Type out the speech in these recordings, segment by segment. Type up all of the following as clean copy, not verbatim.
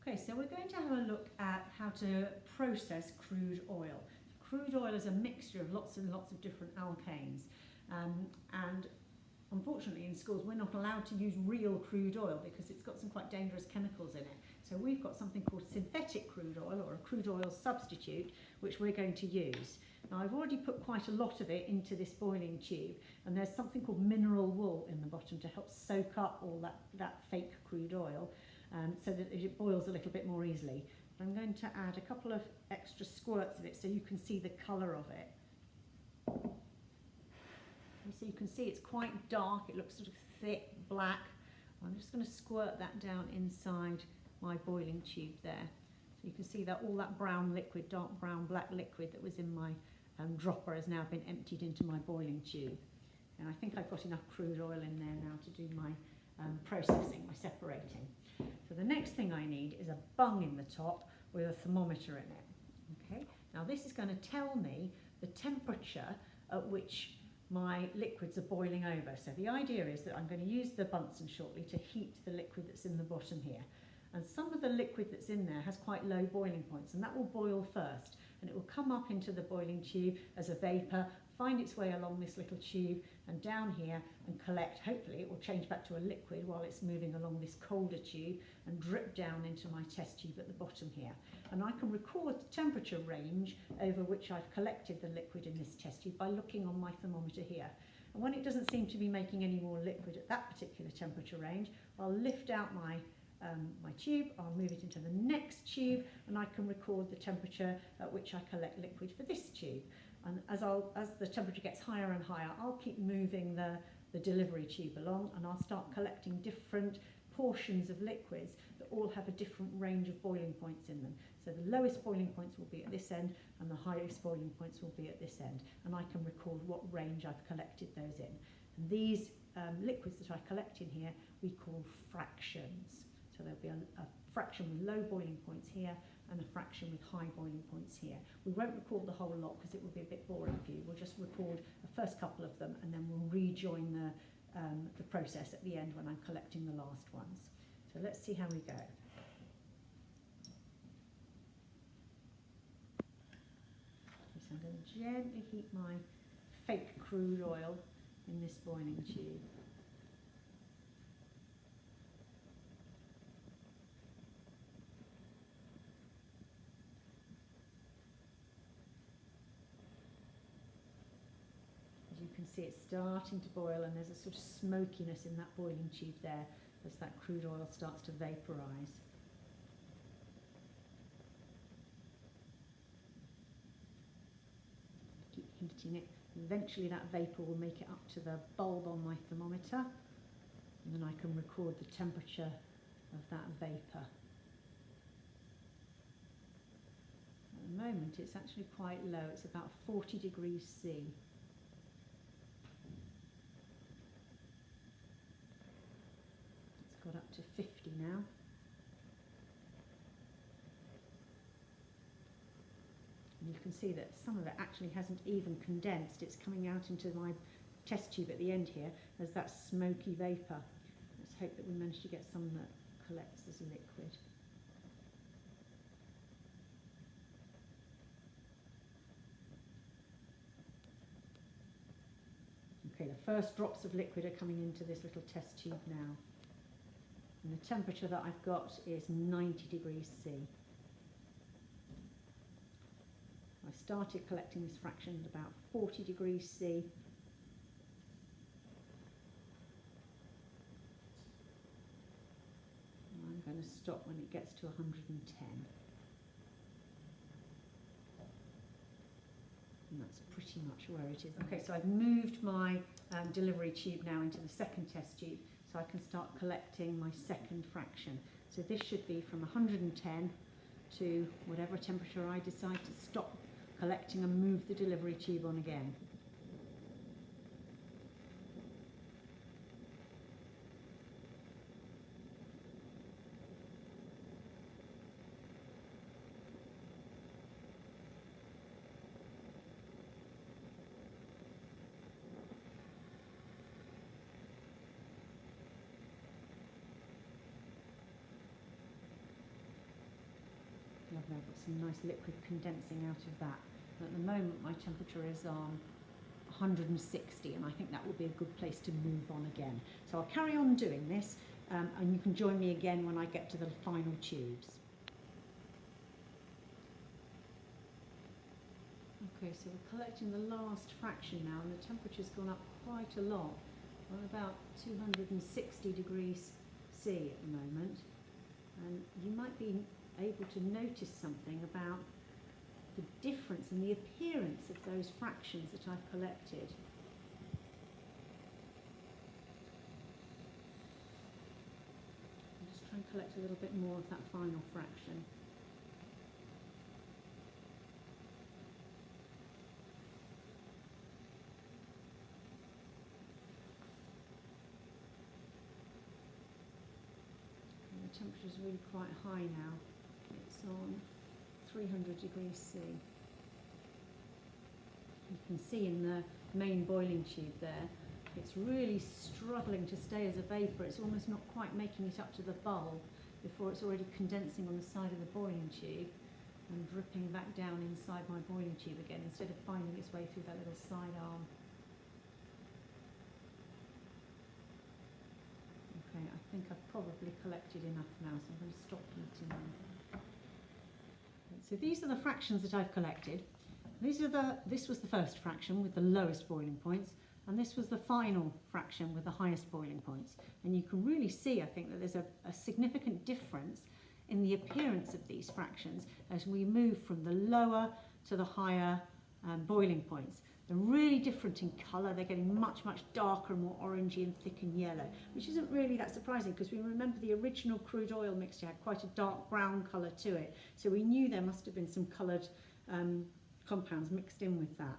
Okay, so we're going to have a look at how to process crude oil. Crude oil is a mixture of lots and lots of different alkanes, and unfortunately in schools we're not allowed to use real crude oil because it's got some quite dangerous chemicals in it. So we've got something called synthetic crude oil, or a crude oil substitute, which we're going to use. Now I've already put quite a lot of it into this boiling tube, and there's something called mineral wool in the bottom to help soak up all that fake crude oil, so that it boils a little bit more easily. I'm going to add a couple of extra squirts of it so you can see the colour of it. So you can see it's quite dark, it looks sort of thick, black. I'm just going to squirt that down inside my boiling tube there. So you can see that all that brown liquid, dark brown, black liquid that was in my dropper has now been emptied into my boiling tube. And I think I've got enough crude oil in there now to do my processing, my separating. So the next thing I need is a bung in the top with a thermometer in it. Okay. Now this is going to tell me the temperature at which my liquids are boiling over. So the idea is that I'm going to use the Bunsen shortly to heat the liquid that's in the bottom here. And some of the liquid that's in there has quite low boiling points, and that will boil first. And it will come up into the boiling tube as a vapour, find its way along this little tube and down here and collect. Hopefully it will change back to a liquid while it's moving along this colder tube and drip down into my test tube at the bottom here. And I can record the temperature range over which I've collected the liquid in this test tube by looking on my thermometer here. And when it doesn't seem to be making any more liquid at that particular temperature range, I'll lift out my tube, I'll move it into the next tube, and I can record the temperature at which I collect liquid for this tube. And as the temperature gets higher and higher, I'll keep moving the delivery tube along, and I'll start collecting different portions of liquids that all have a different range of boiling points in them. So the lowest boiling points will be at this end, and the highest boiling points will be at this end. And I can record what range I've collected those in. And these liquids that I collect in here, we call fractions. So there'll be a fraction with low boiling points here and a fraction with high boiling points here. We won't record the whole lot because it will be a bit boring for you. We'll just record the first couple of them, and then we'll rejoin the process at the end when I'm collecting the last ones. So let's see how we go. So I'm going to gently heat my fake crude oil in this boiling tube. You can see it's starting to boil, and there's a sort of smokiness in that boiling tube there as that crude oil starts to vaporise. Keep heating it. Eventually that vapour will make it up to the bulb on my thermometer, and then I can record the temperature of that vapour. At the moment it's actually quite low, it's about 40 degrees C. Got up to 50 now. And you can see that some of it actually hasn't even condensed. It's coming out into my test tube at the end here as that smoky vapour. Let's hope that we manage to get some that collects as liquid. Okay, the first drops of liquid are coming into this little test tube now. And the temperature that I've got is 90 degrees C. I started collecting this fraction at about 40 degrees C. And I'm going to stop when it gets to 110. And that's pretty much where it is. Okay, so I've moved my delivery tube now into the second test tube, so I can start collecting my second fraction. So this should be from 110 to whatever temperature I decide to stop collecting and move the delivery tube on again. Lovely, I've got some nice liquid condensing out of that. At the moment my temperature is on 160, and I think that will be a good place to move on again. So I'll carry on doing this, and you can join me again when I get to the final tubes. Okay, so we're collecting the last fraction now, and the temperature's gone up quite a lot. We're about 260 degrees C at the moment, and you might be able to notice something about the difference in the appearance of those fractions that I've collected. I'll just try and collect a little bit more of that final fraction. And the temperature is really quite high now. It's on 300 degrees C. You can see in the main boiling tube there, it's really struggling to stay as a vapour. It's almost not quite making it up to the bulb before it's already condensing on the side of the boiling tube and dripping back down inside my boiling tube again instead of finding its way through that little side arm. Okay, I think I've probably collected enough now, so I'm going to stop heating them. So these are the fractions that I've collected. This was the first fraction with the lowest boiling points, and this was the final fraction with the highest boiling points. And you can really see, I think, that there's a significant difference in the appearance of these fractions as we move from the lower to the higher boiling points. They're really different in colour. They're getting much, much darker and more orangey and thick and yellow, which isn't really that surprising because we remember the original crude oil mixture had quite a dark brown colour to it. So we knew there must have been some coloured compounds mixed in with that.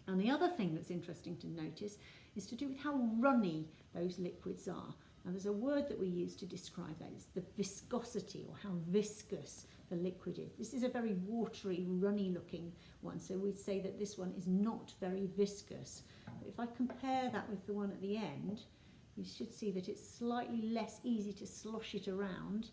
And the other thing that's interesting to notice is to do with how runny those liquids are. Now there's a word that we use to describe that. It's the viscosity, or how viscous the liquid is. This is a very watery, runny looking one, so we'd say that this one is not very viscous. But if I compare that with the one at the end, you should see that it's slightly less easy to slosh it around,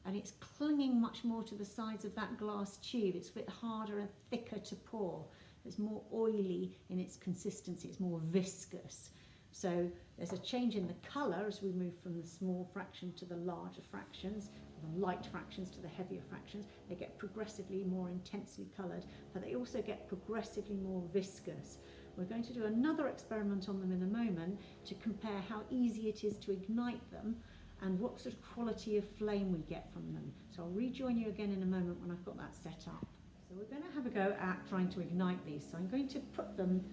and it's clinging much more to the sides of that glass tube. It's a bit harder and thicker to pour. It's more oily in its consistency, it's more viscous. So there's a change in the colour as we move from the small fraction to the larger fractions, the light fractions to the heavier fractions. They get progressively more intensely coloured, but they also get progressively more viscous. We're going to do another experiment on them in a moment to compare how easy it is to ignite them and what sort of quality of flame we get from them. So I'll rejoin you again in a moment when I've got that set up. So we're going to have a go at trying to ignite these. So I'm going to put them,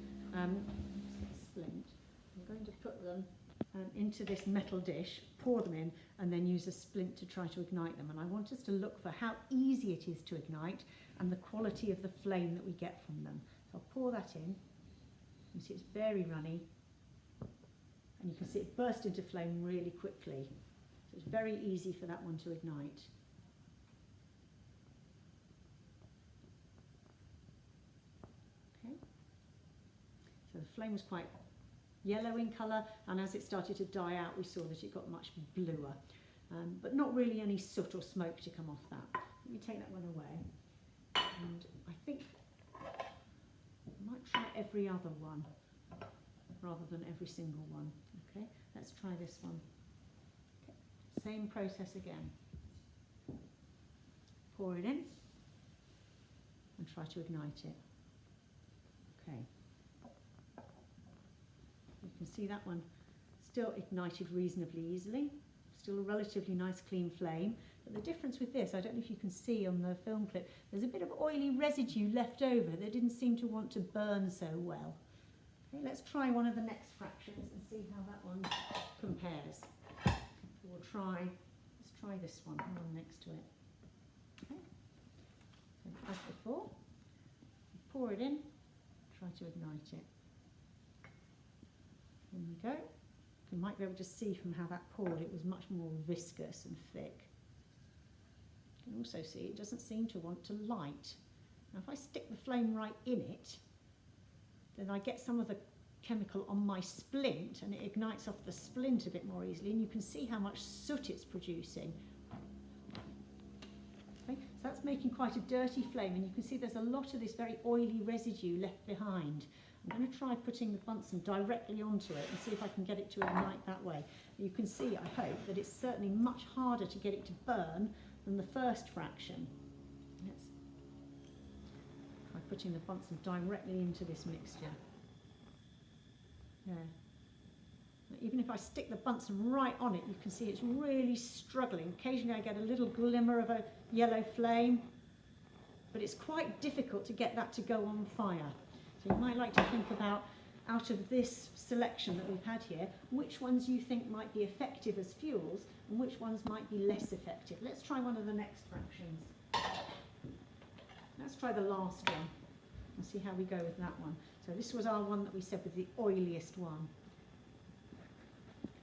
splint. I'm going to put them into this metal dish, pour them in, and then use a splint to try to ignite them. And I want us to look for how easy it is to ignite and the quality of the flame that we get from them. So I'll pour that in. You see it's very runny, and you can see it burst into flame really quickly. So it's very easy for that one to ignite. Okay. So the flame was quite yellow in colour, and as it started to die out we saw that it got much bluer, but not really any soot or smoke to come off that. Let me take that one away, and I think I might try every other one rather than every single one. Okay, let's try this one. Okay. Same process again. Pour it in and try to ignite it. Okay. You can see that one still ignited reasonably easily, still a relatively nice clean flame. But the difference with this, I don't know if you can see on the film clip, there's a bit of oily residue left over that didn't seem to want to burn so well. Okay, let's try one of the next fractions and see how that one compares. Let's try this one next to it. Okay. So as before, pour it in, try to ignite it. There we go. You might be able to see from how that poured, it was much more viscous and thick. You can also see it doesn't seem to want to light. Now if I stick the flame right in it, then I get some of the chemical on my splint and it ignites off the splint a bit more easily, and you can see how much soot it's producing. Okay, so that's making quite a dirty flame, and you can see there's a lot of this very oily residue left behind. I'm going to try putting the Bunsen directly onto it and see if I can get it to ignite that way. You can see, I hope, that it's certainly much harder to get it to burn than the first fraction. Let's try putting the Bunsen directly into this mixture. There. Even if I stick the Bunsen right on it, you can see it's really struggling. Occasionally I get a little glimmer of a yellow flame, but it's quite difficult to get that to go on fire. So you might like to think about, out of this selection that we've had here, which ones you think might be effective as fuels and which ones might be less effective. Let's try one of the next fractions. Let's try the last one and see how we go with that one. So this was our one that we said was the oiliest one.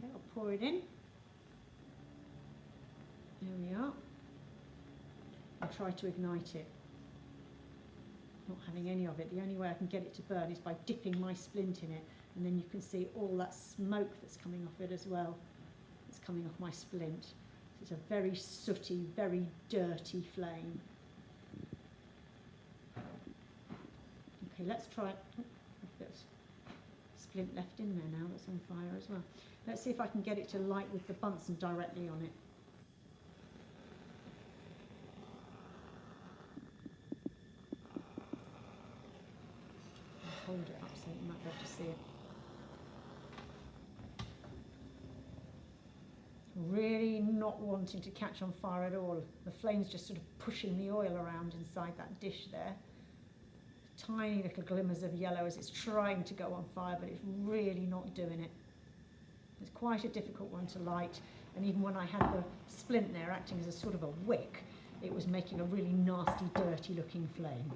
Okay, I'll pour it in. There we are. I'll try to ignite it. Not having any of it. The only way I can get it to burn is by dipping my splint in it, and then you can see all that smoke that's coming off it as well. It's coming off my splint. It's a very sooty, very dirty flame. Okay, let's try it. Oh, I've got a splint left in there now that's on fire as well. Let's see if I can get it to light with the Bunsen directly on it. I'll hold it up so you might be able to see it. Really not wanting to catch on fire at all. The flame's just sort of pushing the oil around inside that dish there. Tiny little glimmers of yellow as it's trying to go on fire, but it's really not doing it. It's quite a difficult one to light, and even when I had the splint there acting as a sort of a wick, it was making a really nasty, dirty looking flame.